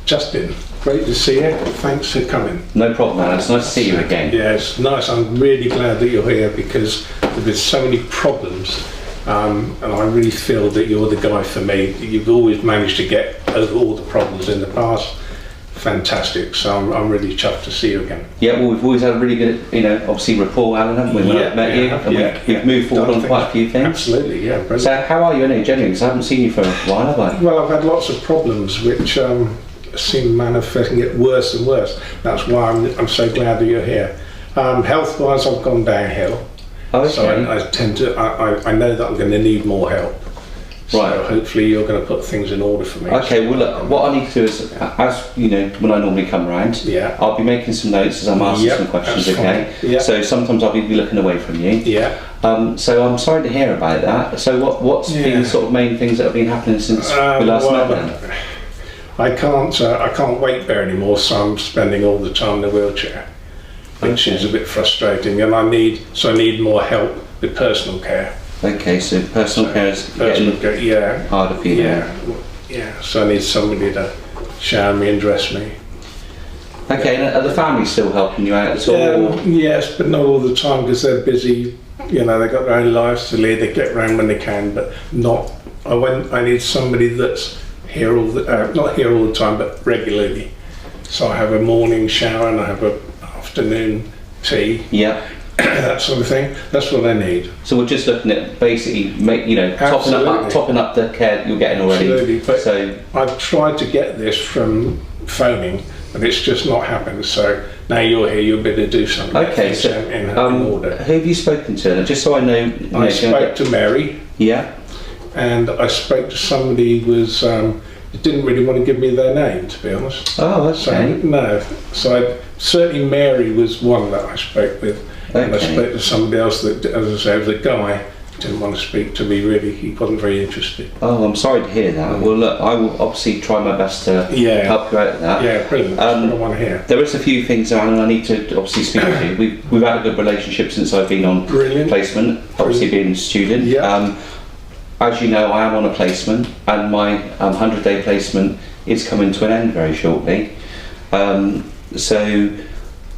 Justin, great to see you. Thanks for coming. No problem, man. It's nice to see you again. Yeah, it's nice. I'm really glad that you're here because there's so many problems, and I really feel that you're the guy for me. You've always managed to get over all the problems in the past. Fantastic. So I'm really chuffed to see you again. Yeah, well, we've always had a really good, obviously rapport, Alan, haven't we? When I've met you, and we've moved forward on quite a few things. Absolutely, yeah. Brilliant. So how are you anyway, genuinely? Because I haven't seen you for a while, have I? Well, I've had lots of problems which seem manifesting it worse and worse. That's why I'm so glad that you're here. Health-wise, I've gone downhill. Okay. So I know that I'm going to need more help. So right. hopefully you're going to put things in order for me. Okay, well look, what I need to do is, as you know, when I normally come around, yeah, I'll be making some notes as I'm asking some questions, okay? Yeah. So sometimes I'll be looking away from you. Yeah. So I'm sorry to hear about that. So what's been the sort of main things that have been happening since we last met then? I can't weight bear anymore, so I'm spending all the time in a wheelchair, which is a bit frustrating, and I need more help with personal care. Okay, so personal care is getting harder for you. Yeah. So I need somebody to shower me and dress me. Okay, and are the family still helping you out at all? Yes, but not all the time because they're busy. They've got their own lives to lead. They get around when they can, but not. I need somebody that's here not here all the time, but regularly. So I have a morning shower and I have an afternoon tea. Yeah. That sort of thing. That's what I need. So we're just looking at basically topping up the care that you're getting already. Absolutely. But so I've tried to get this from phoning, and it's just not happened. So now you're here, you'll better do something. Okay. So in order. Who have you spoken to? Just so I know. I spoke to Mary. Yeah. And I spoke to somebody who was didn't really want to give me their name, to be honest. Oh, okay. So certainly Mary was one that I spoke with. Okay. And I spoke to somebody else that, as I say, was a guy, didn't want to speak to me really, he wasn't very interested. Oh, I'm sorry to hear that. Well look, I will obviously try my best to help you out with that. Yeah, brilliant. I want to hear. There is a few things, Alan, I need to obviously speak to you. We've had a good relationship since I've been on placement, obviously being a student. Yeah. As you know, I am on a placement and my 100-day placement is coming to an end very shortly. So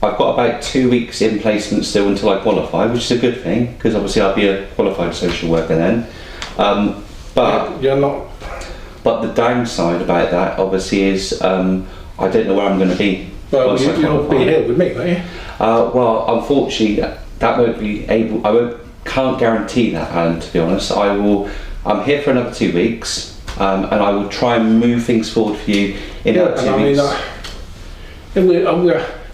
I've got about 2 weeks in placement still until I qualify, which is a good thing because obviously I'll be a qualified social worker then. But you're not. But the downside about that obviously is I don't know where I'm going to be. Well, you'll be here with me, won't you? Well, unfortunately, that won't be able. Can't guarantee that, Alan. To be honest, I'm here for another 2 weeks, and I will try and move things forward for you in that 2 weeks.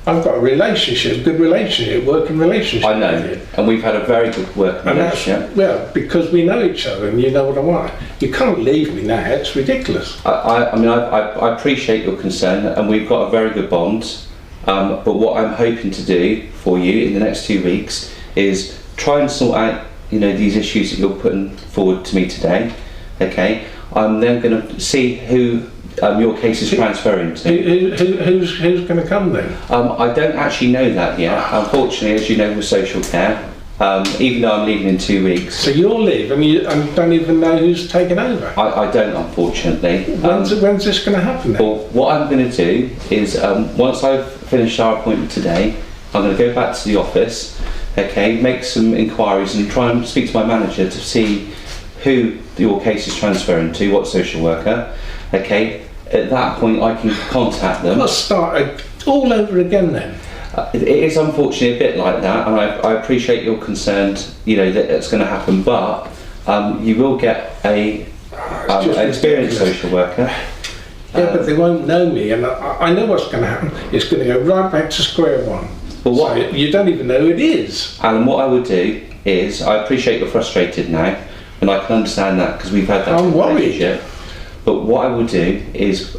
I've got a good relationship, working relationship. I know, and we've had a very good working relationship. Well, because we know each other, and you know what I want. You can't leave me now. It's ridiculous. I appreciate your concern, and we've got a very good bond. But what I'm hoping to do for you in the next 2 weeks is try and sort out, these issues that you're putting forward to me today. Okay, I'm then going to see who your case is transferring to. Who's going to come then? I don't actually know that yet. Unfortunately, as you know, with social care, even though I'm leaving in 2 weeks. So you'll leave and you don't even know who's taken over? I don't, unfortunately. When's this going to happen then? Well, what I'm going to do is, once I've finished our appointment today, I'm going to go back to the office, okay, make some inquiries and try and speak to my manager to see who your case is transferring to, what social worker. Okay, at that point I can contact them. Let's start all over again then. It is unfortunately a bit like that, and I appreciate your concern, that it's going to happen, but you will get an experienced social worker. Yeah, but they won't know me, and I know what's going to happen. It's going to go right back to square one. So you don't even know who it is. Alan, what I would do is, I appreciate you're frustrated now, and I can understand that because we've had that relationship. But what I will do is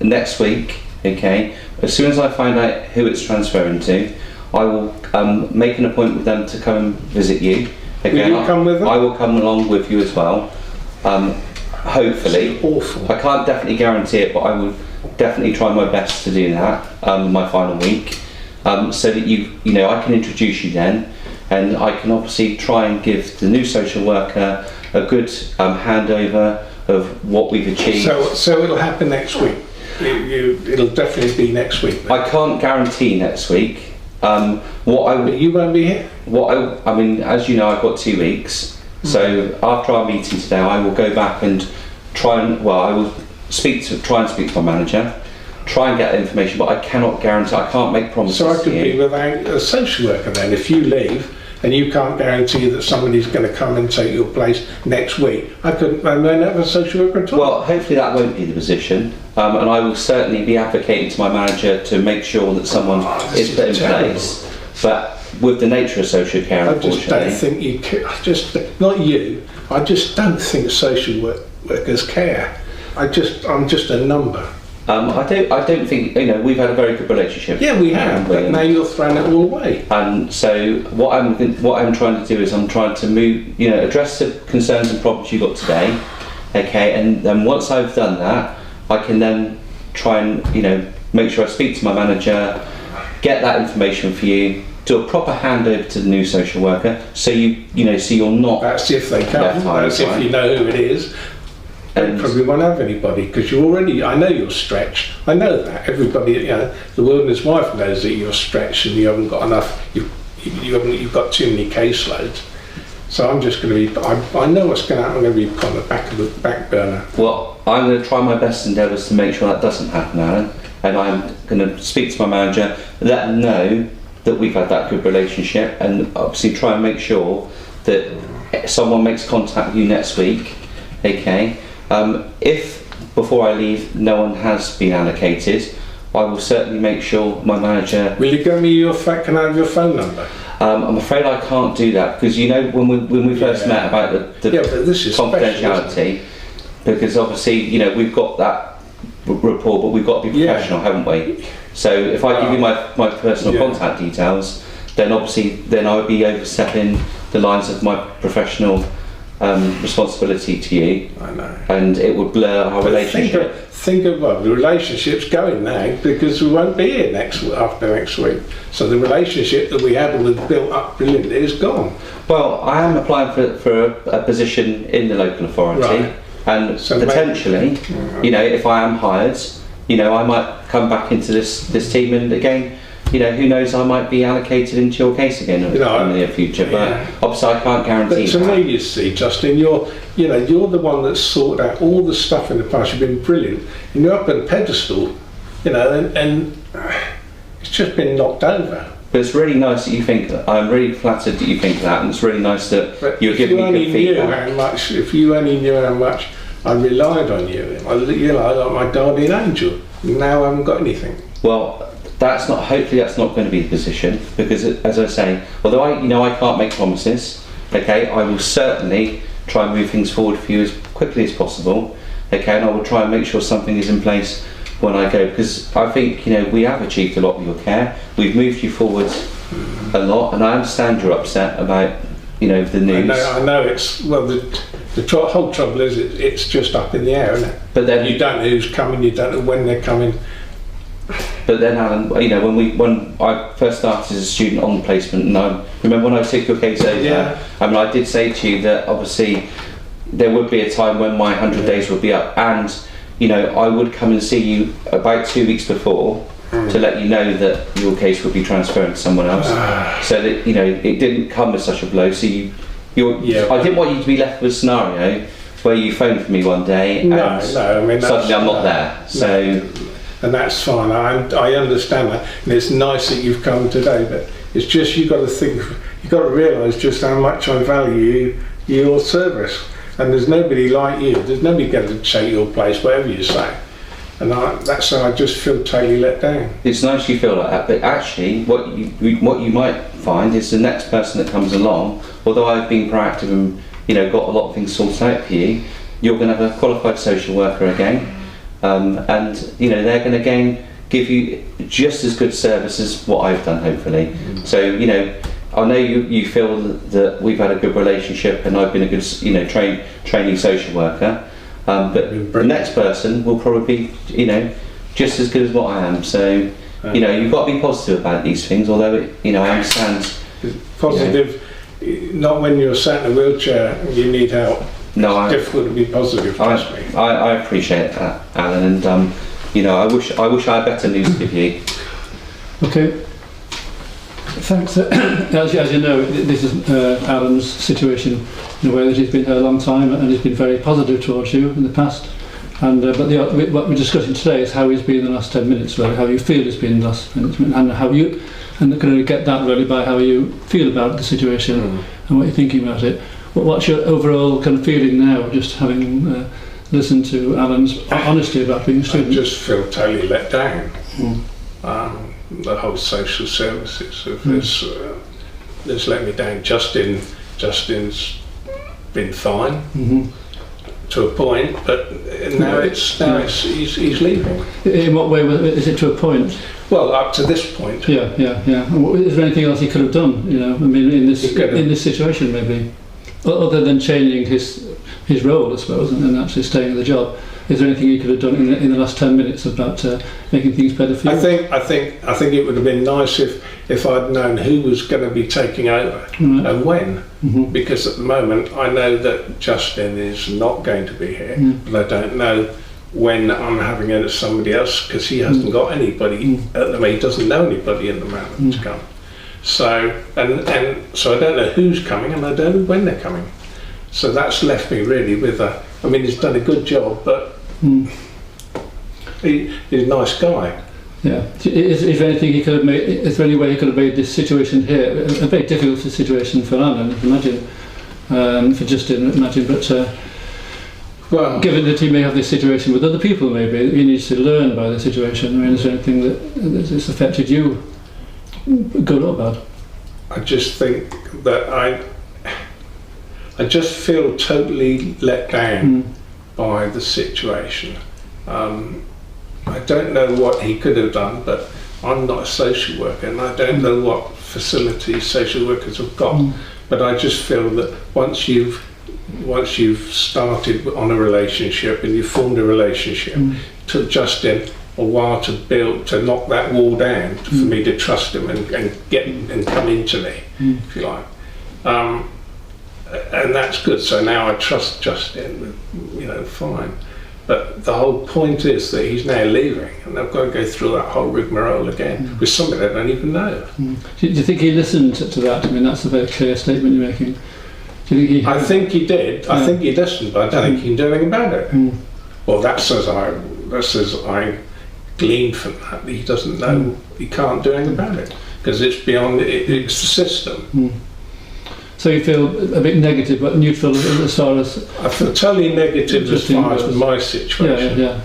next week, okay, as soon as I find out who it's transferring to, I will make an appointment with them to come and visit you. Okay? Will you come with them? I will come along with you as well. Hopefully. It's awful. I can't definitely guarantee it, but I will definitely try my best to do that my final week, so that I can introduce you then, and I can obviously try and give the new social worker a good handover of what we've achieved. So it'll happen next week. It'll definitely be next week. Then. I can't guarantee next week. But you won't be here. I mean, as you know, I've got 2 weeks. So after our meeting today, I will go back and I will try and speak to my manager, try and get information, but I cannot guarantee. I can't make promises. So I could be without a social worker then if you leave. And you can't guarantee that somebody's going to come and take your place next week. I don't have a social worker at all. Well, hopefully that won't be the position, and I will certainly be advocating to my manager to make sure that someone is put in place. But with the nature of social care, unfortunately, I just don't think social workers care. I'm just a number. I don't think, we've had a very good relationship. Yeah, we have, but now you're throwing it all away. And so what I'm trying to do is I'm trying to move, address the concerns and problems you got today, okay, and then once I've done that, I can then try and, make sure I speak to my manager, get that information for you, do a proper handover to the new social worker, so so you're not. That's if they come. That's if you know who it is. And probably won't have anybody because I know you're stretched. I know that everybody, the wilderness wife knows that you're stretched and you haven't got enough. You've got too many caseloads. So I'm just going to be. I know what's going to happen. I'm going to be put on the back burner. Well, I'm going to try my best endeavours to make sure that doesn't happen, Alan. And I'm going to speak to my manager, let them know that we've had that good relationship, and obviously try and make sure that someone makes contact with you next week. Okay. If before I leave no one has been allocated, I will certainly make sure my manager. Will you give me can I have your phone number? I'm afraid I can't do that because when we first met about the but this is confidentiality, because obviously we've got that rapport, but we've got to be professional, haven't we? So if I give you my personal contact details, then obviously I would be overstepping the lines of my professional responsibility to you. I know. And it would blur our relationship. Think of the relationship's going now because we won't be here after next week. So the relationship that we had and was built up brilliantly is gone. Well, I am applying for a position in the local authority, and so potentially, if I am hired, I might come back into this team, and again, who knows, I might be allocated into your case again in the near future, but obviously I can't guarantee that. But to me, you see, Justin, you're the one that's sorted out all the stuff in the past. You've been brilliant, and you're up on a pedestal, and it's just been knocked over. But it's really nice that you think that. I'm really flattered that you think that, and it's really nice that you're giving me good feedback. If you only knew how much I relied on you, like my guardian angel. Now I haven't got anything. Well, hopefully that's not going to be the position, because as I say, although I can't make promises, okay, I will certainly try and move things forward for you as quickly as possible, okay, and I will try and make sure something is in place when I go, because I think we have achieved a lot with your care. We've moved you forward a lot, and I understand you're upset about the news. I know it's the whole trouble is it's just up in the air, isn't it? But then you don't know who's coming, you don't know when they're coming. But then, Alan, when I first started as a student on placement, and I remember when I took your case over, I did say to you that obviously there would be a time when my 100 days would be up, and I would come and see you about 2 weeks before to let you know that your case would be transferred to someone else, so that it didn't come as such a blow. So I didn't want you to be left with a scenario where you phoned for me one day and suddenly I'm not there. So. And that's fine. I understand that, and it's nice that you've come today. But it's just you've got to realise just how much I value your service. And there's nobody like you. There's nobody going to take your place, whatever you say. And that's how I just feel totally let down. It's nice you feel like that, but actually, what you might find is the next person that comes along, although I've been proactive and got a lot of things sorted out for you, you're going to have a qualified social worker again. And they're going to again give you just as good service as what I've done, hopefully. So I know you feel that we've had a good relationship and I've been a good trainee social worker, but the next person will probably be just as good as what I am. So you've got to be positive about these things. Although I understand positive, not when you're sat in a wheelchair and you need help. No, it's difficult to be positive. I appreciate that, Alan, and I wish I had better news to give you. Okay. Thanks. As you know, this is Alan's situation in a way that he's been here a long time and he's been very positive towards you in the past. And but what we're discussing today is how he's been in the last 10 minutes, really, how you feel he's been in the last 10 minutes, and how you, and can only get that really by how you feel about the situation and what you're thinking about it. What's your overall kind of feeling now, just having listened to Alan's honesty about being a student? I just feel totally let down. The whole social services of this let me down. Justin's been fine to a point, but now he's leaving. In what way is it to a point? Well, up to this point. Yeah. Is there anything else he could have done? I mean, in this situation, maybe, other than changing his role, I suppose, and actually staying in the job. Is there anything you could have done in the last 10 minutes about making things better for you? I think it would have been nice if I'd known who was going to be taking over and when, because at the moment I know that Justin is not going to be here, but I don't know when I'm having it as somebody else, because he hasn't got anybody at the moment. He doesn't know anybody at the moment to come. So and so I don't know who's coming and I don't know when they're coming. So that's left me really with I mean, he's done a good job, but he's a nice guy. Yeah. Is there anything he could have made? Is there any way he could have made this situation here a very difficult situation for Alan? Imagine, for Justin, imagine, but well, given that he may have this situation with other people, maybe he needs to learn by the situation. I mean, is there anything that's affected you, good or bad? I just think that I just feel totally let down by the situation. I don't know what he could have done, but I'm not a social worker and I don't know what facilities social workers have got. But I just feel that once you've started on a relationship and you've formed a relationship, it took Justin a while to knock that wall down for me to trust him and come into me, if you like. And that's good. So now I trust Justin, fine. But the whole point is that he's now leaving, and I've got to go through that whole rigmarole again with somebody I don't even know. Do you think he listened to that? I mean, that's a very clear statement you're making. Do you think I think he did. I think he listened, but I don't think he can do anything about it. Well, that's as I gleaned from that. He doesn't know. He can't do anything about it because it's beyond. It's the system. So you feel a bit negative, but neutral as far as... I feel totally negative as far as my situation. Yeah.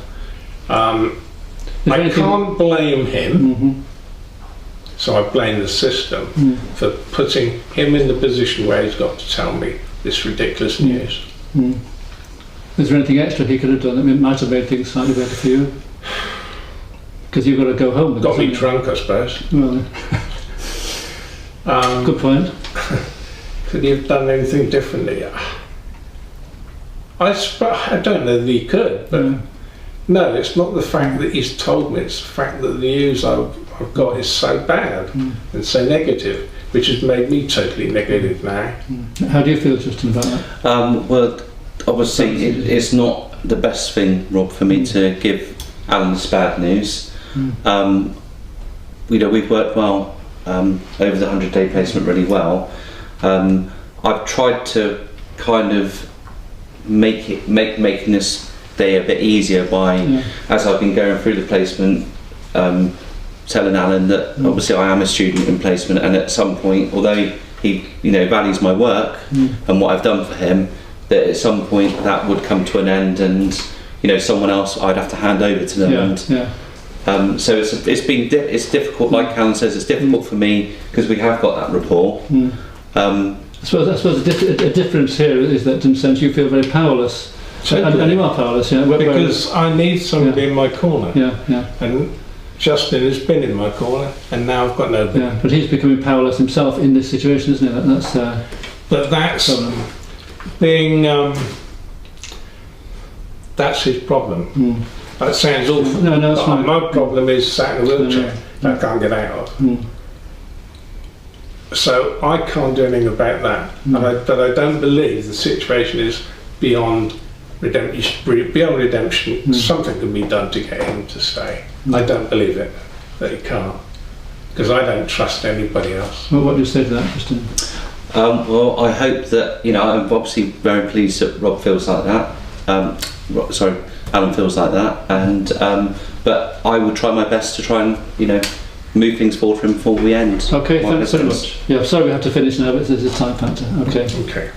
I can't blame him, so I blame the system for putting him in the position where he's got to tell me this ridiculous news. Is there anything extra he could have done that might have made things slightly better for you? Because you've got to go home. Got me drunk, I suppose. Well, good point. Could he have done anything differently? I don't know that he could, but no, it's not the fact that he's told me, it's the fact that the news I've got is so bad and so negative, which has made me totally negative now. How do you feel, Justin, about that? Well, obviously it's not the best thing, Rob, for me to give Alan this bad news. We've worked well over the 100-day placement really well. I've tried to kind of making this day a bit easier by, as I've been going through the placement, telling Alan that obviously I am a student in placement, and at some point, although he values my work and what I've done for him, that at some point that would come to an end, and someone else I'd have to hand over to them. So it's difficult, like Alan says, it's difficult for me because we have got that rapport. I suppose a difference here is that in a sense you feel very powerless. And you are powerless, because I need somebody in my corner. Yeah. And Justin has been in my corner, and now I've got nobody. Yeah, but he's becoming powerless himself in this situation, isn't he? That's being. That's his problem. That sounds awful. No, it's fine. My problem is sat in a wheelchair that I can't get out of. So I can't do anything about that. But I don't believe the situation is beyond beyond redemption, something can be done to get him to stay. I don't believe it, that he can't, because I don't trust anybody else. Well, what do you say to that, Christine? Well, I hope that, I'm obviously very pleased that Rob feels like that. Alan feels like that, and but I will try my best to try and move things forward for him before we end. Okay, my thanks very business. much. Yeah, sorry we have to finish now, but there's a time factor. Okay. Okay.